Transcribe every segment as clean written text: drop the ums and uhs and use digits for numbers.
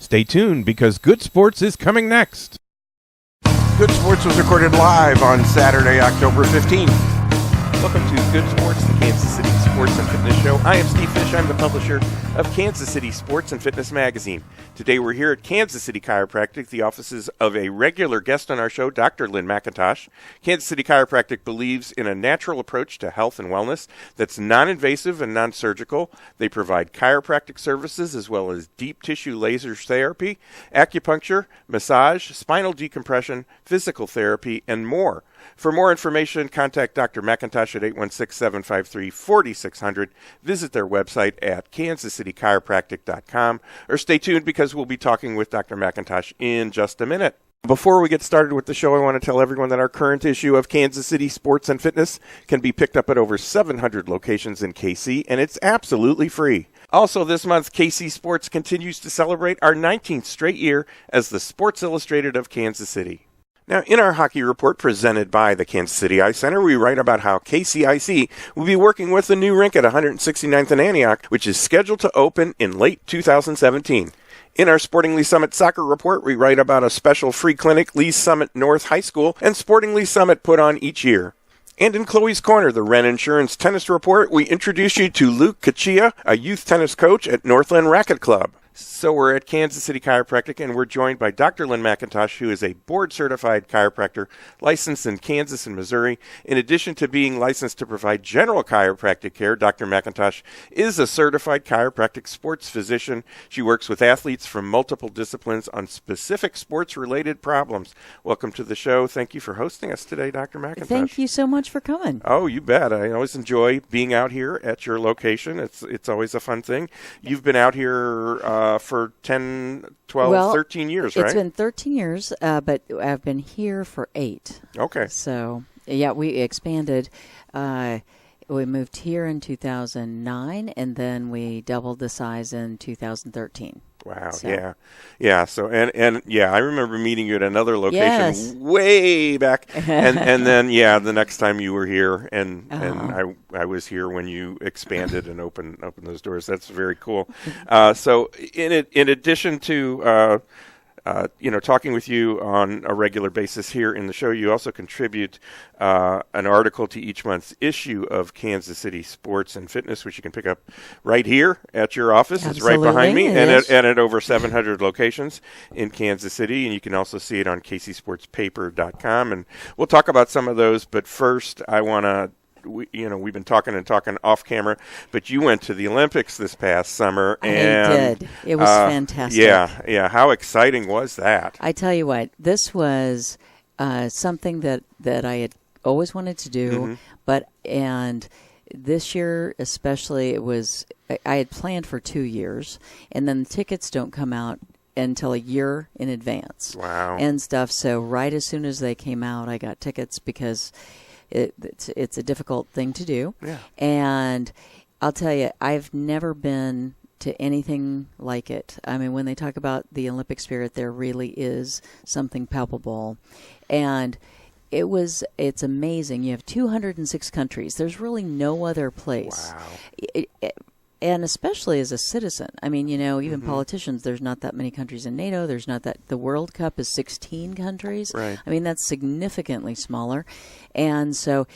Stay tuned because Good Sports is coming next. Good Sports was recorded live on Saturday, October 15th. Welcome to Good Sports, the Kansas City Sports and Fitness Show. I am Steve Fish. I'm the publisher of Kansas City Sports and Fitness Magazine. Today we're here at Kansas City Chiropractic, the offices of a regular guest on our show, Dr. Lynn McIntosh. Kansas City Chiropractic believes in a natural approach to health and wellness that's non-invasive and non-surgical. They provide chiropractic services as well as deep tissue laser therapy, acupuncture, massage, spinal decompression, physical therapy, and more. For more information, contact Dr. McIntosh at 816-753-4600. Visit their website at kansascitychiropractic.com or stay tuned because we'll be talking with Dr. McIntosh in just a minute. Before we get started with the show, I want to tell everyone that our current issue of Kansas City Sports and Fitness can be picked up at over 700 locations in KC, and it's absolutely free. Also this month, KC Sports continues to celebrate our 19th straight year as the Sports Illustrated of Kansas City. Now, in our hockey report presented by the Kansas City Ice Center, we write about how KCIC will be working with the new rink at 169th and Antioch, which is scheduled to open in late 2017. In our Sporting Lee's Summit soccer report, we write about a special free clinic Lee's Summit North High School and Sporting Lee's Summit put on each year. And in Chloe's Corner, the Wren Insurance Tennis Report, we introduce you to Luke Kachia, a youth tennis coach at Northland Racket Club. So we're at Kansas City Chiropractic, and we're joined by Dr. Lynn McIntosh, who is a board-certified chiropractor licensed in Kansas and Missouri. In addition to being licensed to provide general chiropractic care, Dr. McIntosh is a certified chiropractic sports physician. She works with athletes from multiple disciplines on specific sports-related problems. Welcome to the show. Thank you for hosting us today, Dr. McIntosh. Thank you so much for coming. Oh, you bet. I always enjoy being out here at your location. It's always a fun thing. You've been out here for 10, 12, 13 years, right? It's been 13 years, but I've been here for 8. Okay. So, yeah, we expanded. We moved here in 2009, and then we doubled the size in 2013. Wow, so. yeah. So, and I remember meeting you at another location Yes. way back. and then, the next time you were here, and I was here when you expanded and opened those doors. That's very cool. So, in addition to talking with you on a regular basis here in the show, you also contribute an article to each month's issue of Kansas City Sports and Fitness, which you can pick up right here at your office. Absolutely. It's right behind me, It and is. at over 700 locations in Kansas City, and you can also see it on kcsportspaper.com, and we'll talk about some of those, but first I want to we've been talking off camera, but you went to the Olympics this past summer. And, I did. It was fantastic. Yeah. How exciting was that? I tell you what, this was something that I had always wanted to do, and this year especially, it was, I had planned for 2 years, and then the tickets don't come out until a year in advance. Wow. And stuff. So right as soon as they came out, I got tickets because it's a difficult thing to do. Yeah. And I'll tell you, I've never been to anything like it. I mean, when they talk about the Olympic spirit, there really is something palpable. And it's amazing. You have 206 countries. There's really no other place. Wow. And especially as a citizen. I mean, even politicians, there's not that many countries in NATO. There's not that. The World Cup is 16 countries. Right. I mean, that's significantly smaller. And so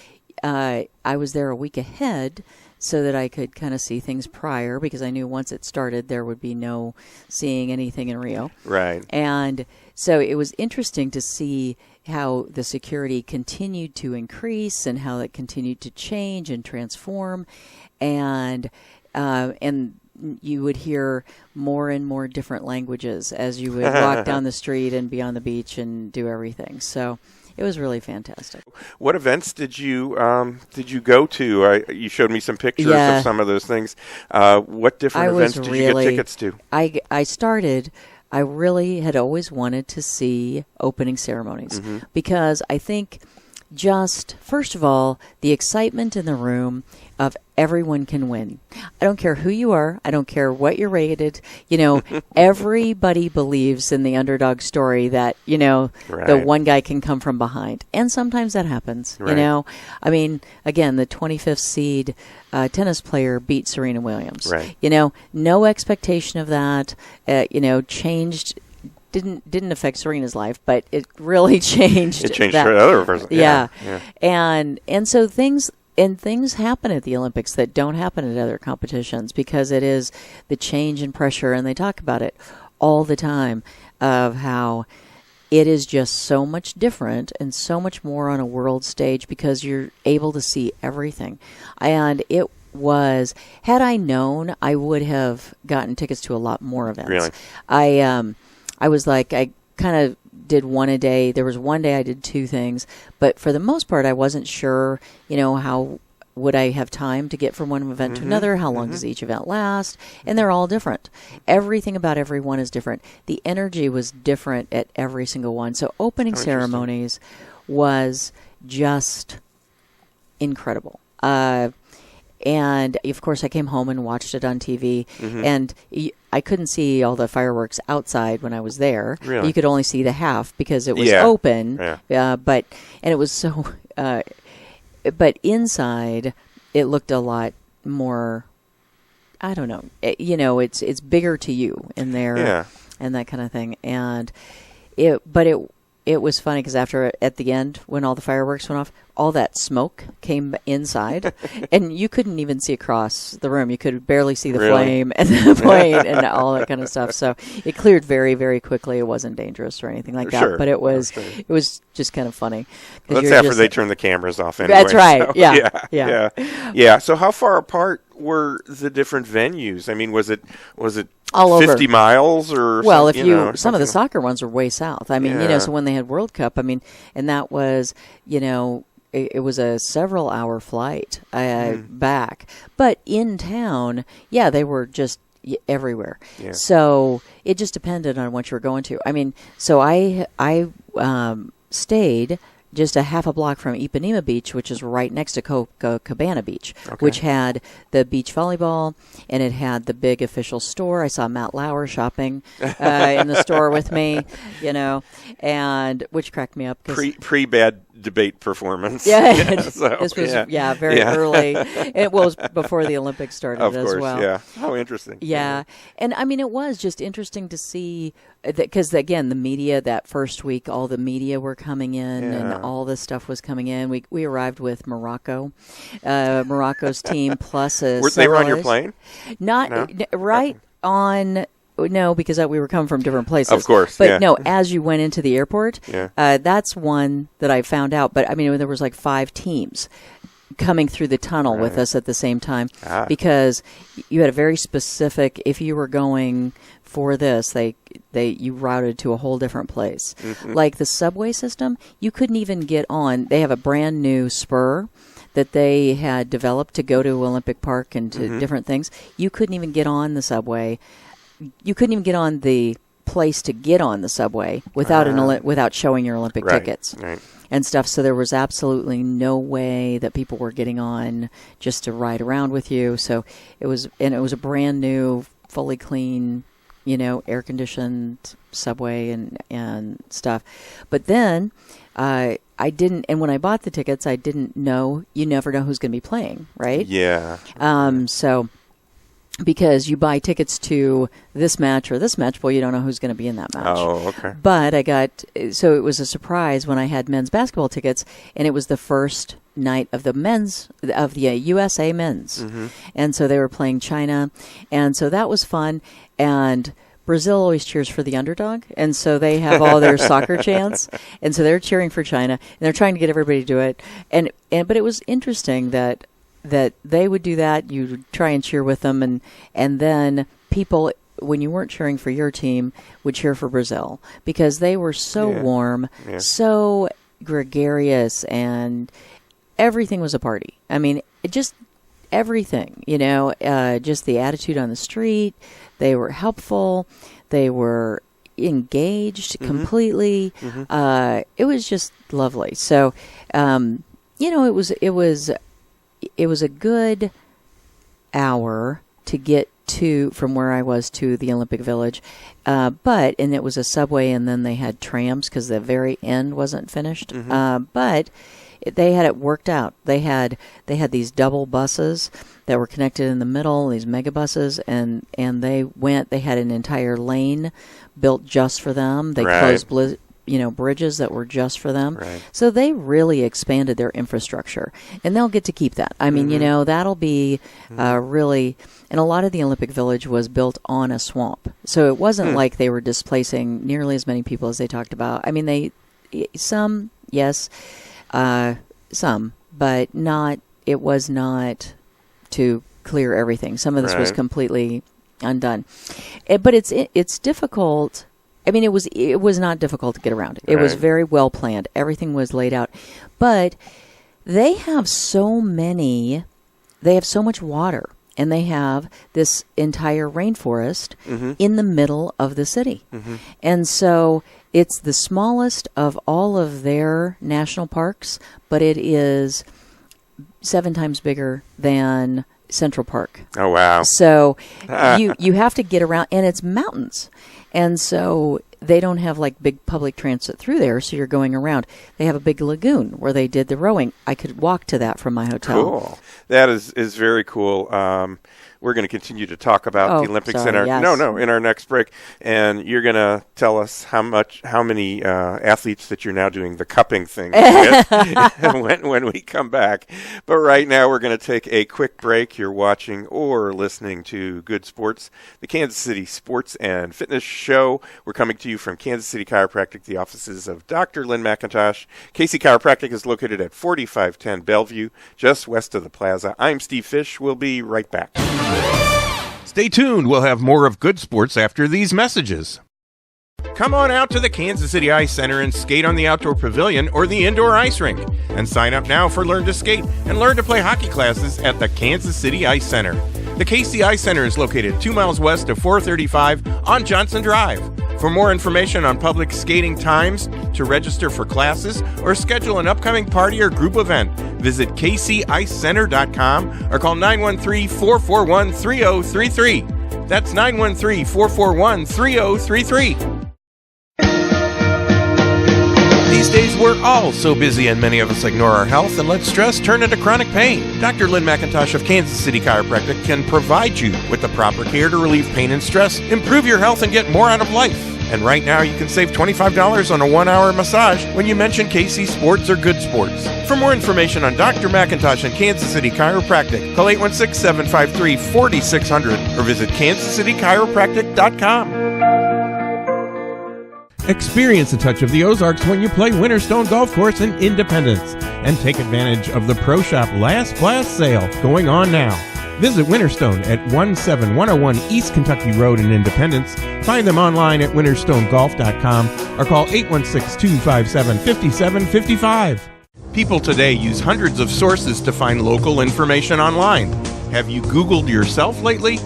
I was there a week ahead so that I could kind of see things prior, because I knew once it started, there would be no seeing anything in Rio. Right. And so it was interesting to see how the security continued to increase and how it continued to change and transform. And you would hear more and more different languages as you would walk down the street and be on the beach and do everything. So it was really fantastic. What events did you go to? You showed me some pictures of some of those things. What different events did you get tickets to? I really had always wanted to see opening ceremonies because I think just, first of all, the excitement in the room of everyone can win. I don't care who you are. I don't care what you're rated. Everybody believes in the underdog story that, Right. the one guy can come from behind. And sometimes that happens, Right. I mean, again, the 25th seed tennis player beat Serena Williams. Right. No expectation of that, changed. Didn't affect Serena's life, but it really changed. It changed that. for the other person. Yeah. Yeah. And so things happen at the Olympics that don't happen at other competitions because it is the change in pressure, and they talk about it all the time of how it is just so much different and so much more on a world stage because you're able to see everything. And it was, had I known, I would have gotten tickets to a lot more events. Really? I was like, I kind of did one a day. There was one day I did two things, but for the most part, I wasn't sure, how would I have time to get from one event to another? How long does each event last? And they're all different. Everything about every one is different. The energy was different at every single one. So opening ceremonies was just incredible. And, of course, I came home and watched it on TV, and I couldn't see all the fireworks outside when I was there. Really? You could only see the half because it was Yeah. open. Yeah. And it was so... but inside, it looked a lot more... I don't know. It's bigger to you in there. Yeah. And that kind of thing. And it was funny because at the end, when all the fireworks went off, all that smoke came inside, and you couldn't even see across the room. You could barely see the flame and the plane and all that kind of stuff. So it cleared very, very quickly. It wasn't dangerous or anything like that, Sure. but it was just kind of funny. Well, that's after they turn the cameras off anyway. That's right. So, Yeah. So how far apart were the different venues? I mean, was it all 50 over. miles or Well, something, some of the soccer ones are way south. I mean, so when they had World Cup, and that was, it was a several-hour flight back. But in town, they were just everywhere. Yeah. So it just depended on what you were going to. I mean, so I stayed just a half a block from Ipanema Beach, which is right next to Copacabana Beach, which had the beach volleyball, and it had the big official store. I saw Matt Lauer shopping in the store with me, and which cracked me up. Pre-bad debate performance. Yeah, So, this was very early. It was before the Olympics started of course, as well. Yeah, how interesting. Yeah, and it was just interesting to see because again, the media that first week, all the media were coming in and all this stuff was coming in. We arrived with Morocco, Morocco's team plus a. They were on your plane? Right on. No, because we were coming from different places. Of course, but no, as you went into the airport, that's one that I found out. But there was like 5 teams coming through the tunnel with us at the same time because you had a very specific. If you were going for this, you routed to a whole different place. Like the subway system, you couldn't even get on. They have a brand new spur that they had developed to go to Olympic Park and to different things. You couldn't even get on the subway. You couldn't even get on the place to get on the subway without showing your Olympic tickets and stuff. So there was absolutely no way that people were getting on just to ride around with you. So it was a brand new, fully clean, air conditioned subway and stuff. But then I didn't, and when I bought the tickets, I didn't know. You never know who's going to be playing, right? Yeah. So. Because you buy tickets to this match or this match, well, you don't know who's going to be in that match. Oh, okay. But so it was a surprise when I had men's basketball tickets, and it was the first night of the USA men's. And so they were playing China, and so that was fun. And Brazil always cheers for the underdog, and so they have all their soccer chants, and so they're cheering for China, and they're trying to get everybody to do it. But it was interesting that they would do that. You would try and cheer with them, and then people, when you weren't cheering for your team, would cheer for Brazil because they were so warm, so gregarious, and everything was a party. Just everything, just the attitude on the street. They were helpful. They were, engaged completely. It was just lovely. So, it was a good hour to get from where I was to the Olympic Village, and it was a subway, and then they had trams because the very end wasn't finished. But they had it worked out. They had these double buses that were connected in the middle, these mega buses, and they had an entire lane built just for them. They closed bridges that were just for them. Right. So they really expanded their infrastructure, and they'll get to keep that. I mean, that'll be really. And a lot of the Olympic Village was built on a swamp, so it wasn't like they were displacing nearly as many people as they talked about. I mean, some, but not. It was not to clear everything. Some of this was completely undone. But it's difficult. I mean, it was not difficult to get around. It was very well planned. Everything was laid out. But they have so much water, and they have this entire rainforest in the middle of the city. And so it's the smallest of all of their national parks, but it is 7 times bigger than Central Park. Oh, wow. So you have to get around, and it's mountains. And so they don't have like big public transit through there, so you're going around. They have a big lagoon where they did the rowing. I could walk to that from my hotel. Cool. That is very cool. We're going to continue to talk about the Olympics in our next break, and you're going to tell us how many athletes that you're now doing the cupping thing with when we come back. But right now we're going to take a quick break. You're watching or listening to Good Sports, the Kansas City Sports and Fitness Show. We're coming to you from Kansas City Chiropractic, the offices of Dr. Lynn McIntosh. KC Chiropractic is located at 4510 Bellevue, just west of the plaza. I'm Steve Fish. We'll be right back. Stay tuned. We'll have more of Good Sports after these messages. Come on out to the Kansas City Ice Center and skate on the outdoor pavilion or the indoor ice rink. And sign up now for Learn to Skate and Learn to Play hockey classes at the Kansas City Ice Center. The KC Ice Center is located 2 miles west of 435 on Johnson Drive. For more information on public skating times, to register for classes, or schedule an upcoming party or group event, visit kcicecenter.com or call 913-441-3033. That's 913-441-3033. These days, we're all so busy and many of us ignore our health and let stress turn into chronic pain. Dr. Lynn McIntosh of Kansas City Chiropractic can provide you with the proper care to relieve pain and stress, improve your health, and get more out of life. And right now, you can save $25 on a 1-hour massage when you mention KC Sports or Good Sports. For more information on Dr. McIntosh and Kansas City Chiropractic, call 816-753-4600 or visit kansascitychiropractic.com. Experience a touch of the Ozarks when you play Winterstone Golf Course in Independence and take advantage of the Pro Shop Last Blast sale going on now. Visit Winterstone at 17101 East Kentucky Road in Independence. Find them online at winterstonegolf.com or call 816-257-5755. People today use hundreds of sources to find local information online. Have you Googled yourself lately?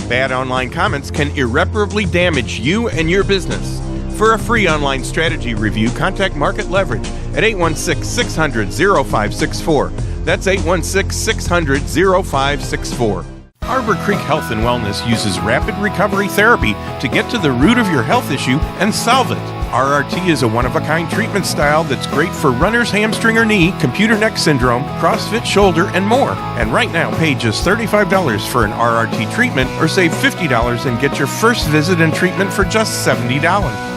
Bad online comments can irreparably damage you and your business. For a free online strategy review, contact Market Leverage at 816-600-0564. That's 816-600-0564. Arbor Creek Health and Wellness uses rapid recovery therapy to get to the root of your health issue and solve it. RRT is a one-of-a-kind treatment style that's great for runner's hamstring or knee, computer neck syndrome, CrossFit shoulder, and more. And right now, pay just $35 for an RRT treatment or save $50 and get your first visit and treatment for just $70.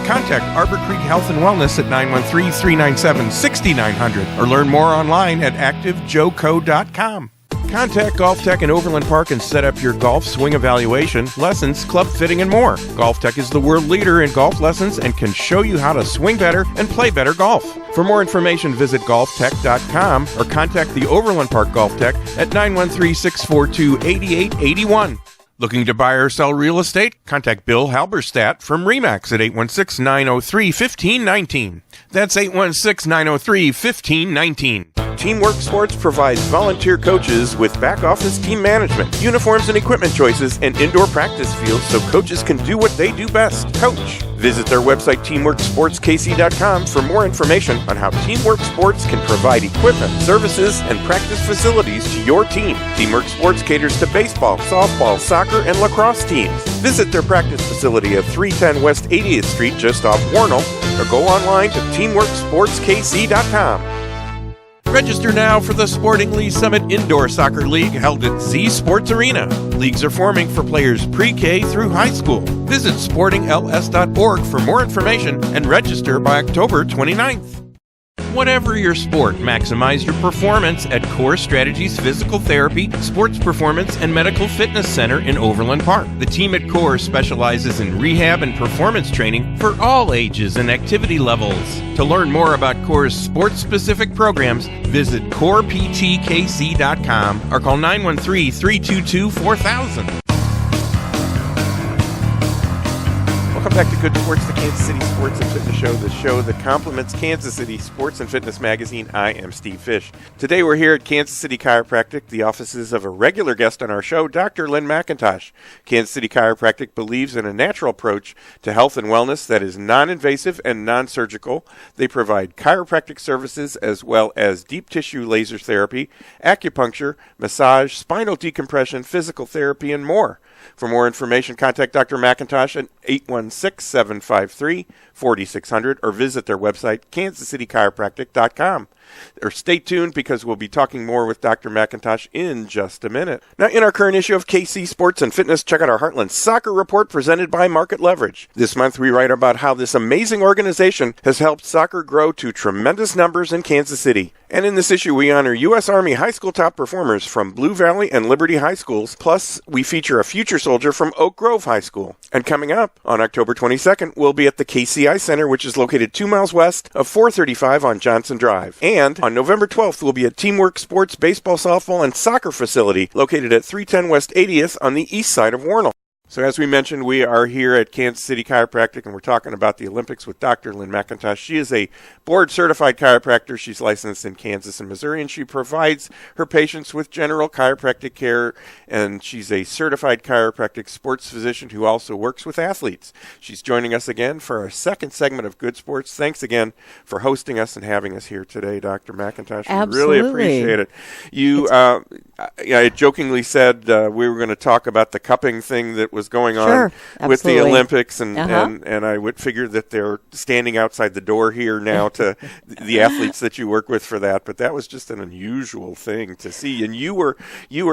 Contact Arbor Creek Health and Wellness at 913-397-6900 or learn more online at activejoeco.com. Contact Golf Tech in Overland Park and set up your golf swing evaluation, lessons, club fitting, and more. Golf Tech is the world leader in golf lessons and can show you how to swing better and play better golf. For more information, visit golftech.com or contact the Overland Park Golf Tech at 913-642-8881. Looking to buy or sell real estate? Contact Bill Halberstadt from RE/MAX at 816-903-1519. That's 816-903-1519. Teamwork Sports provides volunteer coaches with back office team management, uniforms and equipment choices, and indoor practice fields so coaches can do what they do best, coach. Visit their website, teamworksportskc.com, for more information on how Teamwork Sports can provide equipment, services, and practice facilities to your team. Teamwork Sports caters to baseball, softball, soccer, and lacrosse teams. Visit their practice facility at 310 West 80th Street, just off Warnell, or go online to teamworksportskc.com. Register now for the Sportingly Summit Indoor Soccer League held at Z Sports Arena. Leagues are forming for players pre-K through high school. Visit sportingls.org for more information and register by October 29th. Whatever your sport, maximize your performance at Core Strategies Physical Therapy, Sports Performance, and Medical Fitness Center in Overland Park. The team at Core specializes in rehab and performance training for all ages and activity levels. To learn more about Core's sports-specific programs, visit coreptkc.com or call 913-322-4000. Welcome back to Good Sports, the Kansas City Sports and Fitness Show, the show that complements Kansas City Sports and Fitness Magazine. I am Steve Fish. Today we're here at Kansas City Chiropractic, the offices of a regular guest on our show, Dr. Lynn McIntosh. Kansas City Chiropractic believes in a natural approach to health and wellness that is non-invasive and non-surgical. They provide chiropractic services as well as deep tissue laser therapy, acupuncture, massage, spinal decompression, physical therapy, and more. For more information, contact Dr. McIntosh at 816-753-4600 or visit their website, kansascitychiropractic.com. Or stay tuned because we'll be talking more with Dr. McIntosh in just a minute. Now, in our current issue of KC Sports and Fitness, check out our Heartland Soccer Report presented by Market Leverage. This month, we write about how this amazing organization has helped soccer grow to tremendous numbers in Kansas City. And in this issue, we honor U.S. Army high school top performers from Blue Valley and Liberty High Schools. Plus, we feature a future soldier from Oak Grove High School. And coming up on October 22nd, we'll be at the KCI Center, which is located 2 miles west of 435 on Johnson Drive. And on November 12th, we'll be at Teamwork Sports Baseball, Softball, and Soccer Facility, located at 310 West 80th on the east side of Warnell. So as we mentioned, we are here at Kansas City Chiropractic, and we're talking about the Olympics with Dr. Lynn McIntosh. She is a board-certified chiropractor. She's licensed in Kansas and Missouri, and she provides her patients with general chiropractic care, and she's a certified chiropractic sports physician who also works with athletes. She's joining us again for our second segment of Good Sports. Thanks again for hosting us and having us here today, Dr. McIntosh. Absolutely. We really appreciate it. I jokingly said we were going to talk about the cupping thing that was going on with the Olympics, and I would figure that they're standing outside the door here now to the athletes that you work with for that. But that was just an unusual thing to see. And you were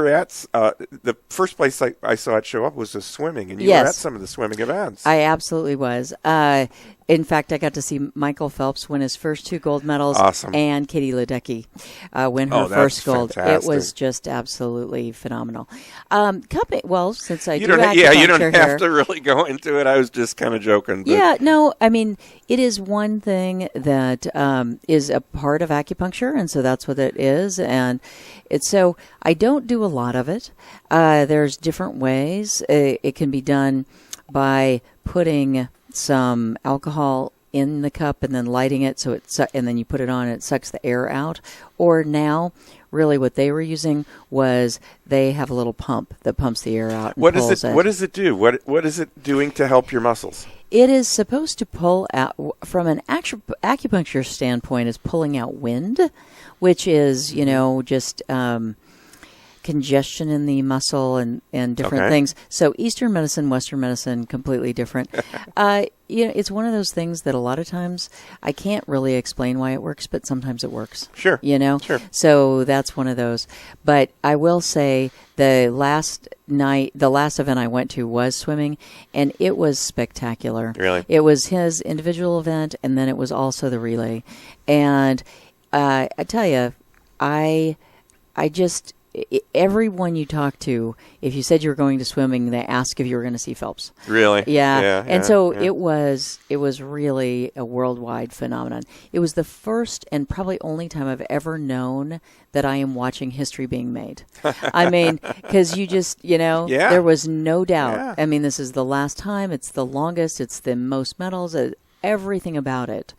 at the first place I saw it show up was the swimming, and you were at some of the swimming events. I absolutely was. In fact, I got to see Michael Phelps win his first 2 gold medals, and Katie Ledecky win her first gold. Fantastic. It was just absolutely phenomenal. Cupping, well, since I you do don't have here, to really go into it. I was just kind of joking. But. Yeah, no, I mean, it is one thing that is a part of acupuncture, and so that's what it is. And so I don't do a lot of it. There's different ways. It can be done by putting some alcohol in the cup and then lighting it and then you put it on and it sucks the air out. Or now, really what they were using was they have a little pump that pumps the air out. What does it do? What is it doing to help your muscles? It is supposed to pull out, from an acupuncture standpoint, is pulling out wind, which is, just congestion in the muscle and different things. So Eastern medicine, Western medicine, completely different. It's one of those things that a lot of times I can't really explain why it works, but sometimes it works. Sure. Sure. So that's one of those. But I will say the last event I went to was swimming, and it was spectacular. Really? It was his individual event, and then it was also the relay. And I tell you, I just... Everyone you talk to, if you said you were going to swimming, they ask if you were going to see Phelps. Really? Yeah. It was really a worldwide phenomenon. It was the first and probably only time I've ever known that I am watching history being made. I mean, because you just, there was no doubt. Yeah. I mean, this is the last time. It's the longest. It's the most medals. Everything about it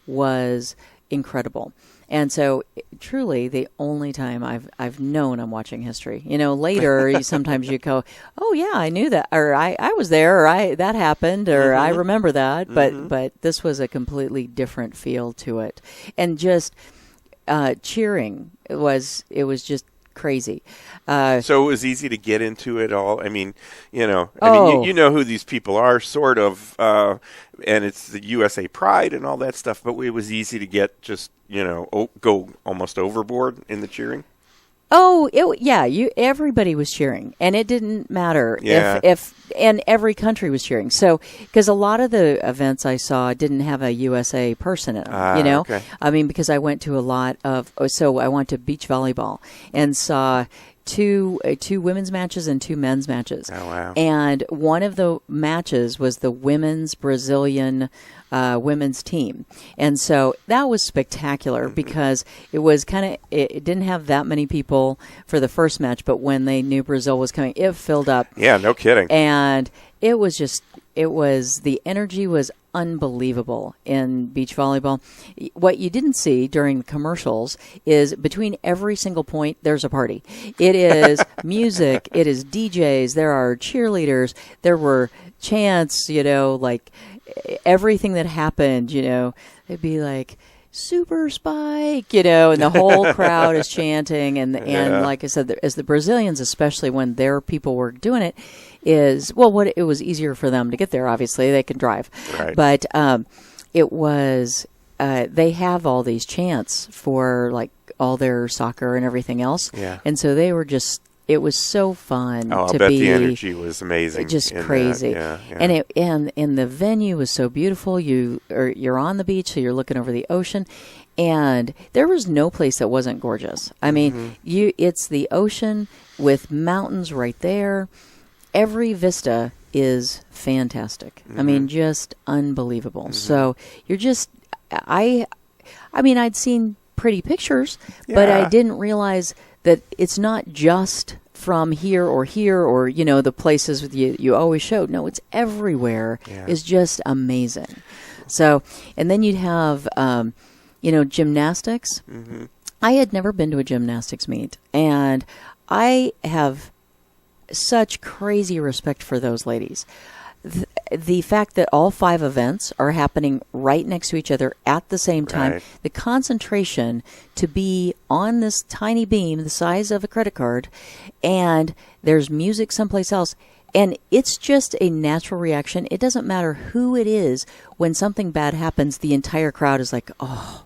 was incredible. And so, truly, the only time I've known I'm watching history. Later, sometimes you go, oh, yeah, I knew that, or I was there, or that happened, or I remember that. But this was a completely different feel to it. And just cheering, it was just crazy. So it was easy to get into it all. I mean, you know who these people are, sort of, and it's the USA Pride and all that stuff. But it was easy to get just go almost overboard in the cheering. Oh, everybody was cheering, and it didn't matter and every country was cheering. So, because a lot of the events I saw didn't have a USA person in them, Okay. I mean, because I went to I went to beach volleyball and saw two women's matches and two men's matches. Oh, wow. And one of the matches was the women's Brazilian women's team. And so that was spectacular because it didn't have that many people for the first match, but when they knew Brazil was coming, it filled up. Yeah, no kidding. And the energy was unbelievable in beach volleyball. What you didn't see during the commercials is between every single point, there's a party. It is music. It is DJs. There are cheerleaders. There were chants, like everything that happened, it'd be like, Super Spike, and the whole crowd is chanting. And like I said, as the Brazilians, especially when their people were doing it, it was easier for them to get there. Obviously, they can drive. Right. But it was, they have all these chants for like all their soccer and everything else. Yeah. And so they were just, it was so fun I'll to bet be. The energy was amazing. Just crazy. Yeah. And the venue was so beautiful. You're on the beach, so you're looking over the ocean, and there was no place that wasn't gorgeous. I mean, it's the ocean with mountains right there. Every vista is fantastic. I mean, just unbelievable. So you're just, I'd seen pretty pictures, but I didn't realize that it's not just from here or the places you always showed. No, it's everywhere. Yeah. It's just amazing. So, and then you'd have, gymnastics. Mm-hmm. I had never been to a gymnastics meet, and I have such crazy respect for those ladies. The fact that all 5 events are happening right next to each other at the same time, Right. the concentration to be on this tiny beam the size of a credit card, and there's music someplace else, and it's just a natural reaction. It doesn't matter who it is. When something bad happens, the entire crowd is like, oh,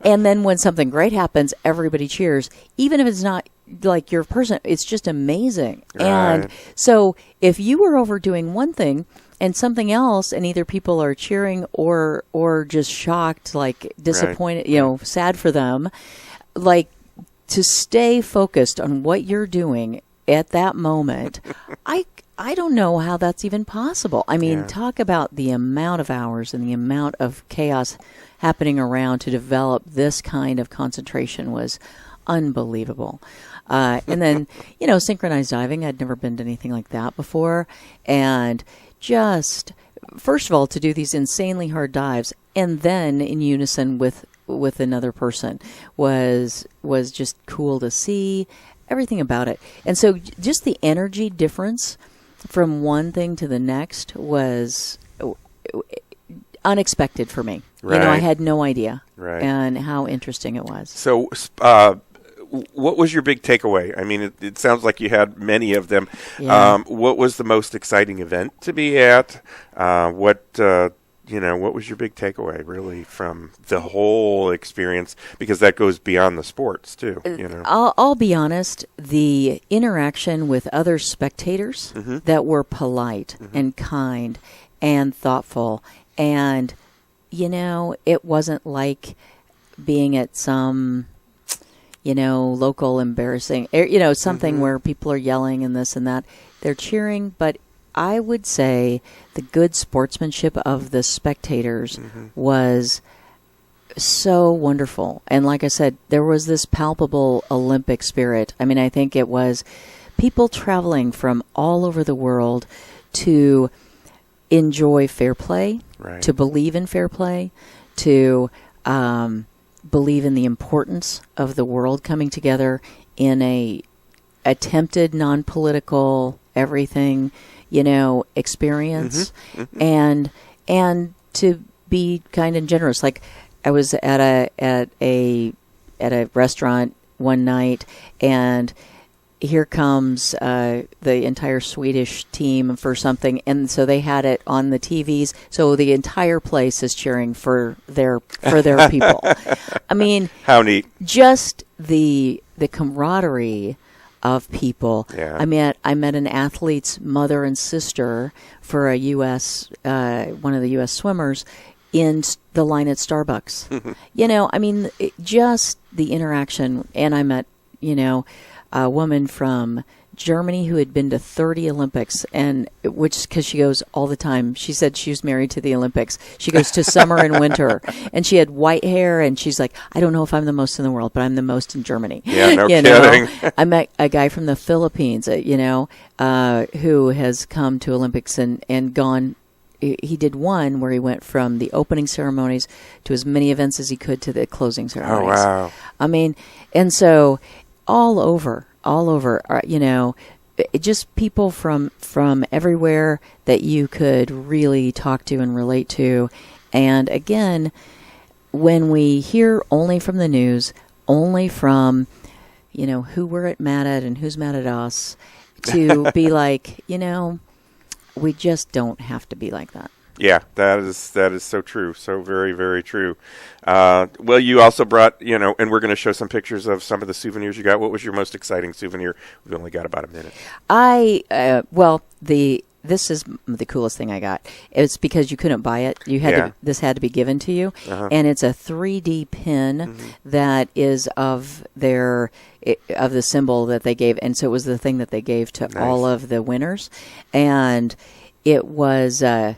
and then when something great happens, everybody cheers, even if it's not like your person. It's just amazing. Right. And so if you were overdoing one thing and something else, and either people are cheering or just shocked, like disappointed, sad for them, like to stay focused on what you're doing at that moment, I don't know how that's even possible. I mean, talk about the amount of hours and the amount of chaos happening around to develop this kind of concentration was unbelievable. And then, synchronized diving, I'd never been to anything like that before. And just, first of all, to do these insanely hard dives and then in unison with another person was just cool to see, everything about it. And so just the energy difference from one thing to the next was unexpected for me. Right. I had no idea. Right. And how interesting it was. So, what was your big takeaway? I mean, it sounds like you had many of them. Yeah. What was the most exciting event to be at? What was your big takeaway, really, from the whole experience? Because that goes beyond the sports, too. I'll be honest, the interaction with other spectators that were polite and kind and thoughtful, and, it wasn't like being at some, local embarrassing, something where people are yelling and this and that. They're cheering, but I would say the good sportsmanship of the spectators was so wonderful. And like I said, there was this palpable Olympic spirit. I mean, I think it was people traveling from all over the world to enjoy fair play, Right. to believe in fair play, to believe in the importance of the world coming together in a attempted non-political everything, experience, and to be kind and generous. Like I was at a restaurant one night, and here comes the entire Swedish team for something, and so they had it on the TVs. So the entire place is cheering for their people. I mean, how neat! Just the camaraderie of people. Yeah. I met an athlete's mother and sister for a one of the U.S. swimmers in the line at Starbucks. I mean, just the interaction. And I met, a woman from Germany who had been to 30 Olympics, and because she goes all the time. She said she was married to the Olympics. She goes to summer and winter, and she had white hair, and she's like, I don't know if I'm the most in the world, but I'm the most in Germany. Yeah, no kidding. I met a guy from the Philippines, who has come to Olympics and gone. He did one where he went from the opening ceremonies to as many events as he could to the closing ceremonies. Oh, wow. I mean, and so all over, just people from everywhere that you could really talk to and relate to. And again, when we hear only from the news, only from, who we're mad at and who's mad at us, to be like, we just don't have to be like that. Yeah, that is so true. So very, very true. Well, you also brought, and we're going to show some pictures of some of the souvenirs you got. What was your most exciting souvenir? We've only got about a minute. This is the coolest thing I got. It's because you couldn't buy it. This had to be given to you. And it's a 3D pin that is of the symbol that they gave. And so it was the thing that they gave to all of the winners. And it was, I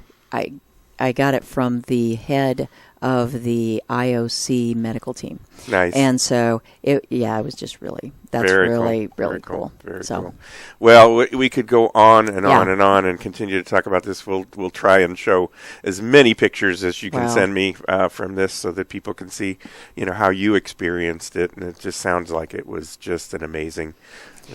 got it from the head of the IOC medical team. Nice. And so it was just really, that's really cool. Very cool. Well, we could go on and on and on and continue to talk about this. We'll try and show as many pictures as you can send me from this so that people can see, how you experienced it. And it just sounds like it was just an amazing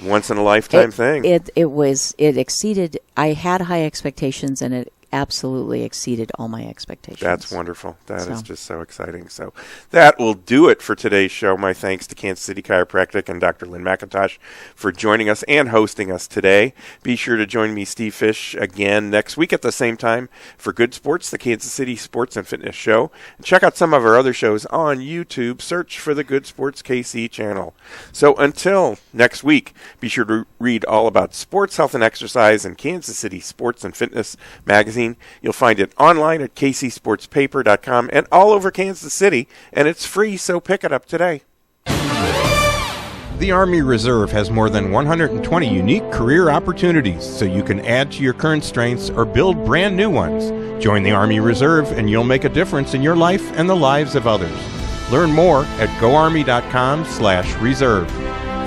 once in a lifetime thing. It exceeded, I had high expectations, and it absolutely exceeded all my expectations. That's wonderful. That is just so exciting. So that will do it for today's show. My thanks to Kansas City Chiropractic and Dr. Lynn McIntosh for joining us and hosting us today. Be sure to join me, Steve Fish, again next week at the same time for Good Sports, the Kansas City Sports and Fitness Show. And check out some of our other shows on YouTube. Search for the Good Sports KC channel. So until next week, be sure to read all about sports, health, and exercise in Kansas City Sports and Fitness magazine. You'll find it online at kcsportspaper.com and all over Kansas City, and it's free, so pick it up today. The Army Reserve has more than 120 unique career opportunities, so you can add to your current strengths or build brand new ones. Join the Army Reserve and you'll make a difference in your life and the lives of others. Learn more at goarmy.com/reserve.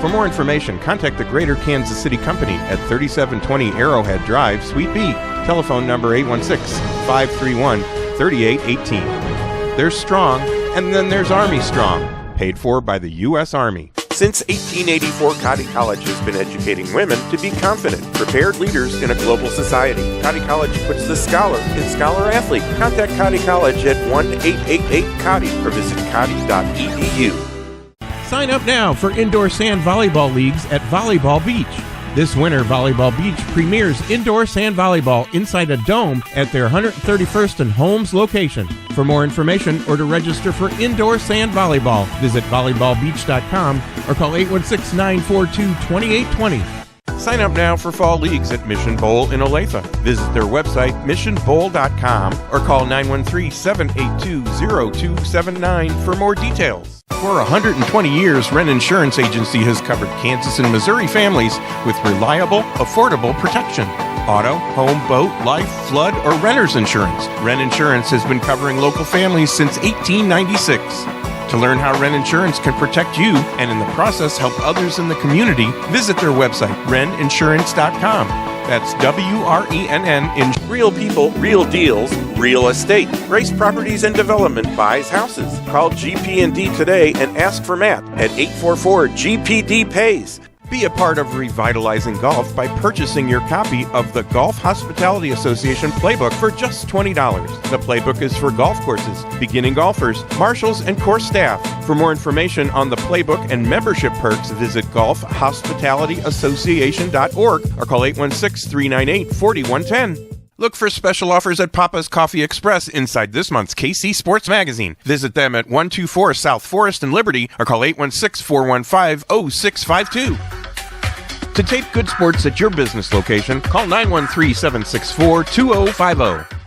For more information, contact the Greater Kansas City Company at 3720 Arrowhead Drive, Suite B. Telephone number 816-531-3818. There's Strong, and then there's Army Strong, paid for by the U.S. Army. Since 1884, Cotty College has been educating women to be confident, prepared leaders in a global society. Cotty College puts the scholar in Scholar Athlete. Contact Cotty College at 1-888-COTTY or visit cotty.edu. Sign up now for indoor sand volleyball leagues at Volleyball Beach. This winter, Volleyball Beach premieres indoor sand volleyball inside a dome at their 131st and Holmes location. For more information or to register for indoor sand volleyball, visit volleyballbeach.com or call 816-942-2820. Sign up now for fall leagues at Mission Bowl in Olathe. Visit their website, missionbowl.com, or call 913-782-0279 for more details. For 120 years, Wren Insurance Agency has covered Kansas and Missouri families with reliable, affordable protection. Auto, home, boat, life, flood, or renter's insurance. Wren Insurance has been covering local families since 1896. To learn how Wren Insurance can protect you and in the process help others in the community, visit their website, wreninsurance.com. That's WRENN in Real people, real deals, real estate. Grace Properties and Development buys houses. Call GP&D today and ask for Matt at 844-GPD-PAYS. Be a part of revitalizing golf by purchasing your copy of the Golf Hospitality Association Playbook for just $20. The playbook is for golf courses, beginning golfers, marshals, and course staff. For more information on the playbook and membership perks, visit golfhospitalityassociation.org or call 816-398-4110. Look for special offers at Papa's Coffee Express inside this month's KC Sports Magazine. Visit them at 124 South Forest and Liberty or call 816-415-0652. To tape good sports at your business location, call 913-764-2050.